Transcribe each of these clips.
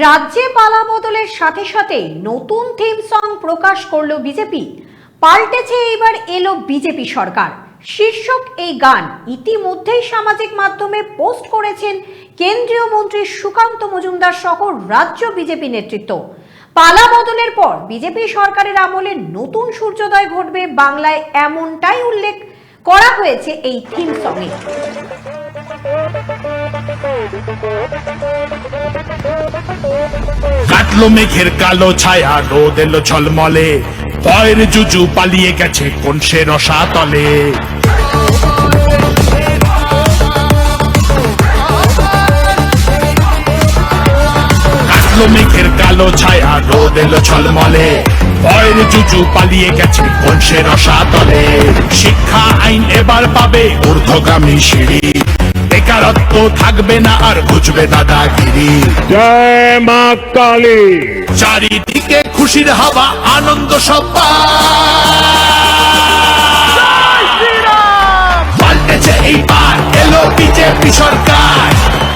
রাজ্যে পালা বদলের সাথে সাথে নতুন থিম সং প্রকাশ করলো বিজেপি। পাল্টেছে এইবার এলো বিজেপি সরকার শীর্ষক এই গান ইতিমধ্যেই সামাজিক মাধ্যমে পোস্ট করেছেন কেন্দ্রীয় মন্ত্রী সুকান্ত মজুমদার সহ রাজ্য বিজেপি নেতৃত্ব। পালা বদলের পর বিজেপি সরকারের আমলে নতুন সূর্যোদয় ঘটবে বাংলায়, এমনটাই উল্লেখ করা হয়েছে এই থিম সঙ্গে। কাটলো মেঘের কালো ছায়া, রোদ এলো ঝলমলে, ভয়ের জুজু পালিয়ে গেছে কোন সে রসাতলে। কাটলো মেঘের কালো ছায়া, রোদ এলো ঝলমলে, ভয়ের জুজু পালিয়ে গেছে কোন সে রসাতলে। শিক্ষা আইন এবার পাবে ঊর্ধ্বগামী সিঁড়ি, বেকারত্ব থাকবে না আর ঘুচবে দাদাগিরি। জয় মা কালী। চারিদিকে খুশির হাওয়া, আনন্দ সব্বা। পাল্টেছে এইবার এলো বিজেপি সরকার,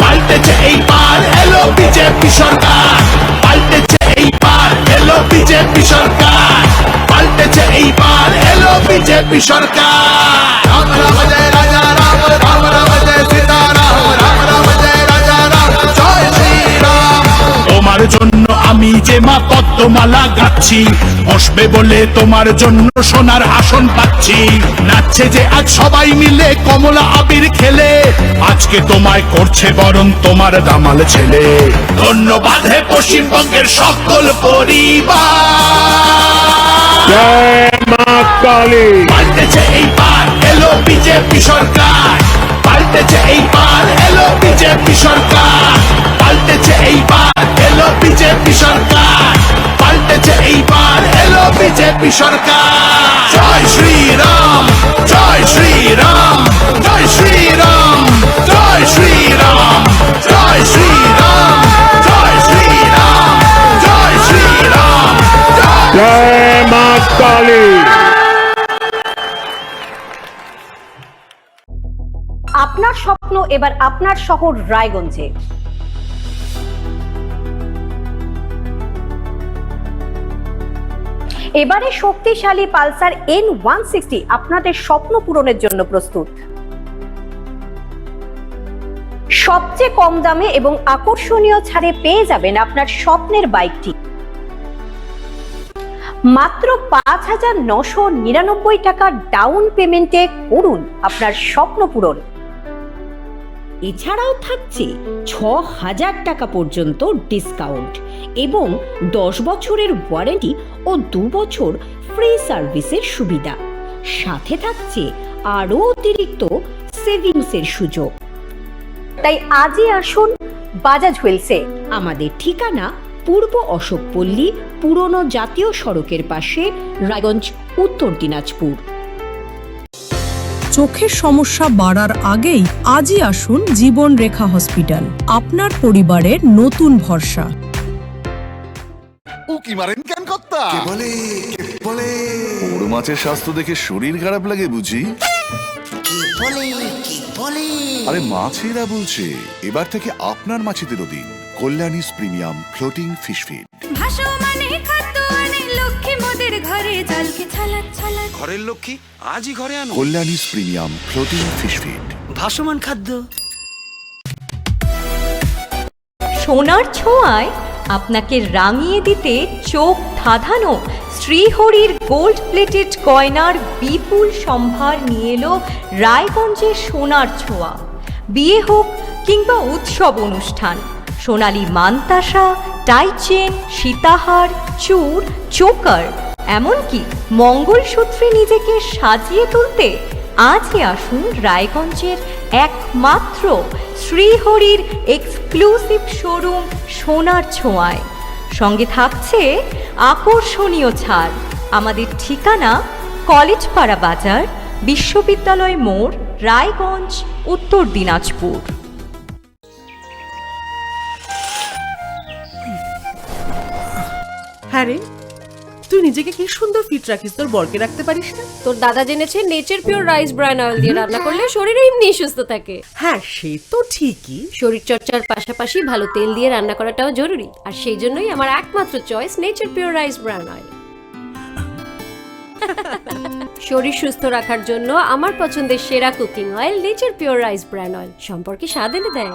পাল্টেছে এইবার এলো বিজেপি সরকার, পাল্টেছে এইবার এলো বিজেপি সরকার, পাল্টেছে এইবার এলো বিজেপি সরকার। রাম রাম জয় রাজা রাম, রাম রাম জয় সীতারাম, রাম রাম জয় রাজা রাম, জয় শ্রীরাম। তোমার জন্য আমি যে মা পদ্মমালা গাচ্ছি, বসবে বলে তোমার জন্য সোনার আসন পাচ্ছি। নাচছে যে আজ সবাই মিলে কমলা আবির খেলে, আজকে তোমায় করছে বরং তোমার দামাল ছেলে। ধন্যবাদ হে পশ্চিমবঙ্গের সকল পরিবার। জয় মা কালী। পাল্টেছে এইবার এলো বিজেপি সরকার, পাল্টেছে এইবার এলো বিজেপি সরকার, পাল্টেছে এইবার এলো বিজেপি সরকার, পাল্টেছে এইবার এলো বিজেপি সরকার। জয় শ্রীরাম, জয় শ্রীরাম, জয় শ্রীরাম, জয় শ্রীরাম, জয় শ্রীরাম, জয় শ্রীরাম, জয় শ্রীরাম, জয় মা কালী। আপনার স্বপ্ন এবার আপনার শহর রায়গঞ্জে। এবারে শক্তিশালী পালসার N160 আপনাদের স্বপ্ন পূরণের জন্য প্রস্তুত। সবচেয়ে কম দামে এবং আকর্ষণীয় ছাড়ে পেয়ে যাবেন আপনার স্বপ্নের বাইকটি। মাত্র ৫,৯৯৯ টাকা ডাউন পেমেন্টে করুন আপনার স্বপ্ন পূরণ। এছাড়াও থাকছে ৬,০০০ টাকা পর্যন্ত ডিসকাউন্ট এবং ১০ বছরের ওয়ারেন্টি ও ২ বছর ফ্রি সার্ভিসের সুবিধা। সাথে থাকছে আরও অতিরিক্ত সেভিংসের সুযোগ। তাই আজই আসুন বাজাজ হুইলসে। আমাদের ঠিকানা পূর্ব অশোকপল্লী, পুরনো জাতীয় সড়কের পাশে, রায়গঞ্জ, উত্তর দিনাজপুর। চোখের সমস্যা বাড়ার আগেই আজই আসুন জীবন রেখা হসপিটাল, আপনার পরিবারের নতুন ভরসা। উকি মারেন কেন কর্তা? বলে বড় মাছের স্বাস্থ্য দেখে শরীর খারাপ লাগে বুঝি? আরে মাছেরা বলছে এবার থেকে আপনার মাছেদেরও দিন কল্যাণীস প্রিমিয়াম ফ্লোটিং ফিশ ফিড। ঘরের লক্ষ্মী আজই ঘরে আনো কল্যাণীস প্রিমিয়াম ফ্লোটিং ফিশ ফিড, ভাসমান খাদ্য। সোনার ছোঁয়ায় আপনাকে রাঙিয়ে দিতে চোখ ধাঁধানো শ্রীহরির গোল্ড প্লেটেড গয়নার বিপুল সম্ভার নিয়ে এলো রায়গঞ্জের সোনার ছোঁয়া। বিয়ে হোক কিংবা উৎসব অনুষ্ঠান, সোনালী মানতাসা, টাইচেন, সীতাহার, চূড়, চোকার, এমনকি মঙ্গলসূত্রে নিজেকে সাজিয়ে তুলতে আজই আসুন রায়গঞ্জের একমাত্র শ্রীহরির এক্সক্লুসিভ শোরুম সোনার ছোঁয়ায়। সঙ্গে থাকছে আকর্ষণীয় ছাড়। আমাদের ঠিকানা কলেজপাড়া বাজার, বিশ্ববিদ্যালয় মোড়, রায়গঞ্জ, উত্তর দিনাজপুর। হ্যাঁ রে, তুই নিজেকে কি সুন্দর ফিট রাখিস, তোর বরকে রাখতে পারিস না? তোর দাদা জেনেছে nature pure rice bran oil দিয়ে রান্না করলে শরীর এমনি সুস্থ থাকে। হ্যাঁ সে তো ঠিকই। শরীর চর্চার পাশাপাশি ভালো তেল দিয়ে রান্না করাটাও জরুরি, আর সেই জন্যই আমার একমাত্র choice nature pure rice bran oil. শরীর সুস্থ রাখার জন্য আমার পছন্দের সেরা cooking oil nature pure rice bran oil সম্পর্কে স্বাদ এনে দেয়।